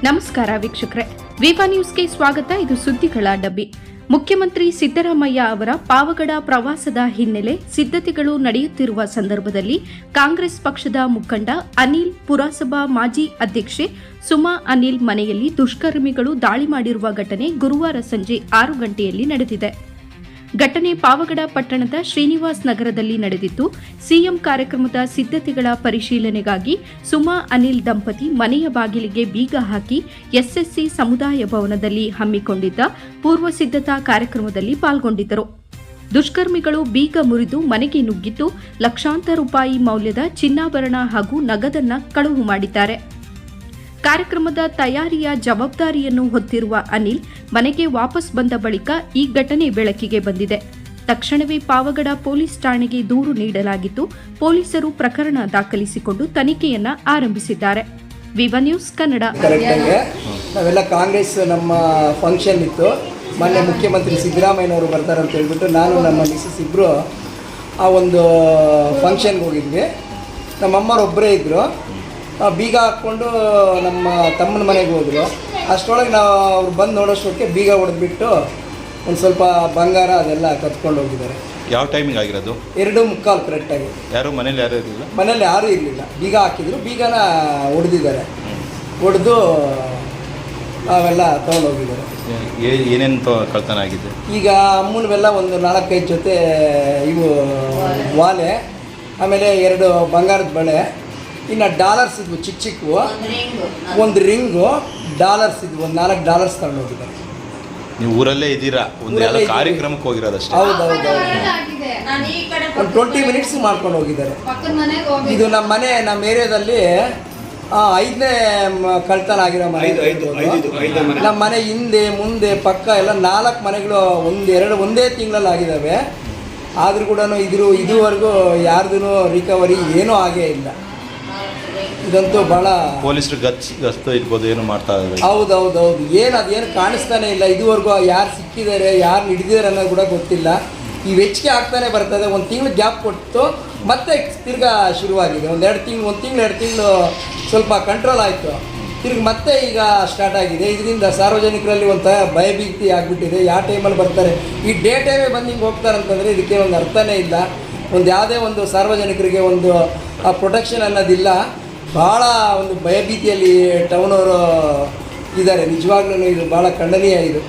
ನಮಸ್ಕಾರ ವೀಕ್ಷಕರೇ, ವಿವಾ ನ್ಯೂಸ್ಗೆ ಸ್ವಾಗತ. ಇದು ಸುದ್ದಿಗಳ ಡಬ್ಬಿ. ಮುಖ್ಯಮಂತ್ರಿ ಸಿದ್ದರಾಮಯ್ಯ ಅವರ ಪಾವಗಡ ಪ್ರವಾಸದ ಹಿನ್ನೆಲೆ ಸಿದ್ಧತೆಗಳು ನಡೆಯುತ್ತಿರುವ ಸಂದರ್ಭದಲ್ಲಿ ಕಾಂಗ್ರೆಸ್ ಪಕ್ಷದ ಮುಖಂಡ ಅನಿಲ್, ಪುರಸಭಾ ಮಾಜಿ ಅಧ್ಯಕ್ಷೆ ಸುಮಾ ಅನಿಲ್ ಮನೆಯಲ್ಲಿ ದುಷ್ಕರ್ಮಿಗಳು ದಾಳಿ ಮಾಡಿರುವ ಘಟನೆ ಗುರುವಾರ ಸಂಜೆ 6 ಗಂಟೆಯಲ್ಲಿ ನಡೆದಿದೆ. ಘಟನೆ ಪಾವಗಡ ಪಟ್ಟಣದ ಶ್ರೀನಿವಾಸ್ ನಗರದಲ್ಲಿ ನಡೆದಿದ್ದು, ಸಿಎಂ ಕಾರ್ಯಕ್ರಮದ ಸಿದ್ಧತೆಗಳ ಪರಿಶೀಲನೆಗಾಗಿ ಸುಮಾ ಅನಿಲ್ ದಂಪತಿ ಮನೆಯ ಬಾಗಿಲಿಗೆ ಬೀಗ ಹಾಕಿ ಎಸ್ಎಸ್ಸಿ ಸಮುದಾಯ ಭವನದಲ್ಲಿ ಹಮ್ಮಿಕೊಂಡಿದ್ದ ಪೂರ್ವ ಸಿದ್ಧತಾ ಕಾರ್ಯಕ್ರಮದಲ್ಲಿ ಪಾಲ್ಗೊಂಡಿದ್ದರು. ದುಷ್ಕರ್ಮಿಗಳು ಬೀಗ ಮುರಿದು ಮನೆಗೆ ನುಗ್ಗಿದ್ದು, ಲಕ್ಷಾಂತರ ರೂಪಾಯಿ ಮೌಲ್ಯದ ಚಿನ್ನಾಭರಣ ಹಾಗೂ ನಗದನ್ನ ಕಳವು ಮಾಡಿದ್ದಾರೆ. ಕಾರ್ಯಕ್ರಮದ ತಯಾರಿಯ ಜವಾಬ್ದಾರಿಯನ್ನು ಹೊತ್ತಿರುವ ಅನಿಲ್ ಮನೆಗೆ ವಾಪಸ್ ಬಂದ ಬಳಿಕ ಈ ಘಟನೆ ಬೆಳಕಿಗೆ ಬಂದಿದೆ. ತಕ್ಷಣವೇ ಪಾವಗಡ ಪೊಲೀಸ್ ಠಾಣೆಗೆ ದೂರು ನೀಡಲಾಗಿದ್ದು, ಪೊಲೀಸರು ಪ್ರಕರಣ ದಾಖಲಿಸಿಕೊಂಡು ತನಿಖೆಯನ್ನ ಆರಂಭಿಸಿದ್ದಾರೆ. ವಿವಾ ನ್ಯೂಸ್ ಕನ್ನಡ. ನಾವೆಲ್ಲ ಕಾಂಗ್ರೆಸ್ ನಮ್ಮ ಫಂಕ್ಷನ್ ಇತ್ತು, ಮೊನ್ನೆ ಮುಖ್ಯಮಂತ್ರಿ ಸಿದ್ದರಾಮಯ್ಯನವರು ಬರ್ತಾರೆ ಅಂತ ಹೇಳ್ಬಿಟ್ಟು ನಾನು ನಮ್ಮ ಮಿಸಸ್ ಇಬ್ಬರು ಆ ಒಂದು ಫಂಕ್ಷನ್ಗೆ ಹೋಗಿದ್ವಿ. ನಮ್ಮಮ್ಮರೊಬ್ಬರೇ ಇದ್ದರು. ಬೀಗ ಹಾಕ್ಕೊಂಡು ನಮ್ಮ ತಮ್ಮನ ಮನೆಗೆ ಹೋದರು. ಅಷ್ಟರೊಳಗೆ ನಾವು ಅವ್ರು ಬಂದು ನೋಡೋಷ್ಟಕ್ಕೆ ಬೀಗ ಹೊಡೆದ್ಬಿಟ್ಟು ಒಂದು ಸ್ವಲ್ಪ ಬಂಗಾರ ಅದೆಲ್ಲ ಕತ್ಕೊಂಡು ಹೋಗಿದ್ದಾರೆ. ಯಾವ ಟೈಮಿಂಗ್ ಆಗಿರೋದು? 2:45 ಕರೆಕ್ಟಾಗಿ. ಯಾರು ಮನೇಲಿ ಯಾರು ಇರಲಿಲ್ಲ? ಮನೇಲಿ ಯಾರೂ ಇರಲಿಲ್ಲ. ಬೀಗ ಹಾಕಿದ್ರು, ಬೀಗನ ಹೊಡೆದಿದ್ದಾರೆ. ಹೊಡೆದು ಅವೆಲ್ಲ ತೊಗೊಂಡೋಗಿದ್ದಾರೆ. ಏನೇನು ಕಳ್ತನ ಆಗಿದೆ? ಈಗ ಅಮ್ಮನವೆಲ್ಲ ಒಂದು 4-5 ಜೊತೆ ಇವು ವಾಲೆ, ಆಮೇಲೆ 2 ಬಂಗಾರದ ಬಳೆ, ಇನ್ನು ಡಾಲರ್ಸ್ ಇದ್ವು ಚಿಕ್ಕ ಚಿಕ್ಕವು, ಒಂದು ರಿಂಗು, ಡಾಲರ್ಸ್ ಇದ್ವು, ಒಂದು $4 ತಗೊಂಡು ಹೋಗಿದ್ದಾರೆ. ನೀವು ಊರಲ್ಲೇ ಇದ್ದೀರಾ? ಒಂದು ಕಾರ್ಯಕ್ರಮಕ್ಕೆ ಹೋಗಿರೋದಷ್ಟೇ? ಹೌದೌದು, ಒಂದು 20 ಮಿನಿಟ್ಸ್ ಮಾಡ್ಕೊಂಡು ಹೋಗಿದ್ದಾರೆ. ಇದು ನಮ್ಮ ಏರಿಯಾದಲ್ಲಿ 5ನೇ ಕಳ್ತನ ಆಗಿರೋ ಮನೆ. ನಮ್ಮ ಮನೆ ಹಿಂದೆ ಮುಂದೆ ಪಕ್ಕ ಎಲ್ಲ 4 ಮನೆಗಳು ಒಂದೇ ತಿಂಗಳಲ್ಲಿ ಆಗಿದ್ದಾವೆ. ಆದರೂ ಕೂಡ ಇದುವರೆಗೂ ಯಾರ್ದು ರಿಕವರಿ ಏನೂ ಆಗೇ ಇಲ್ಲ. ಇದಂತೂ ಭಾಳ ಪೊಲೀಸರು ಗಸ್ತು ಇರ್ಬೋದು, ಏನು ಮಾಡ್ತಾ ಇದ್ದಾರೆ. ಹೌದೌದು, ಅದೇನು ಕಾಣಿಸ್ತಾನೆ ಇಲ್ಲ. ಇದುವರೆಗೂ ಯಾರು ಸಿಕ್ಕಿದ್ದಾರೆ, ಯಾರು ಹಿಡಿದಿದ್ದಾರೆ ಅನ್ನೋದು ಕೂಡ ಗೊತ್ತಿಲ್ಲ. ಈ ಹೆಚ್ಚಿಗೆ ಆಗ್ತಾನೆ ಬರ್ತದೆ. 1 ತಿಂಗಳು ಗ್ಯಾಪ್ ಕೊಟ್ಟು ಮತ್ತೆ ತಿರ್ಗಾ ಶುರುವಾಗಿದೆ. 1 ತಿಂಗಳು ಸ್ವಲ್ಪ ಕಂಟ್ರೋಲ್ ಆಯಿತು, ತಿರ್ಗಿ ಮತ್ತೆ ಈಗ ಸ್ಟಾರ್ಟ್ ಆಗಿದೆ. ಇದರಿಂದ ಸಾರ್ವಜನಿಕರಲ್ಲಿ ಒಂಥರ ಭಯಭೀತಿ ಆಗಿಬಿಟ್ಟಿದೆ. ಯಾವ ಟೈಮಲ್ಲಿ ಬರ್ತಾರೆ, ಈ ಡೇ ಟೈಮೇ ಬಂದು ಹಿಂಗೆ ಹೋಗ್ತಾರಂತಂದರೆ ಇದಕ್ಕೆ ಒಂದು ಅರ್ಥನೇ ಇಲ್ಲ. ಯಾವುದೇ ಒಂದು ಸಾರ್ವಜನಿಕರಿಗೆ ಒಂದು ಪ್ರೊಟೆಕ್ಷನ್ ಅನ್ನೋದಿಲ್ಲ. ಭಾಳ ಒಂದು ಭಯಭೀತಿಯಲ್ಲಿ ಟೌನವರು ಇದ್ದಾರೆ. ನಿಜವಾಗ್ಲೂ ಇದು ಭಾಳ ಖಂಡನೀಯ ಇದು.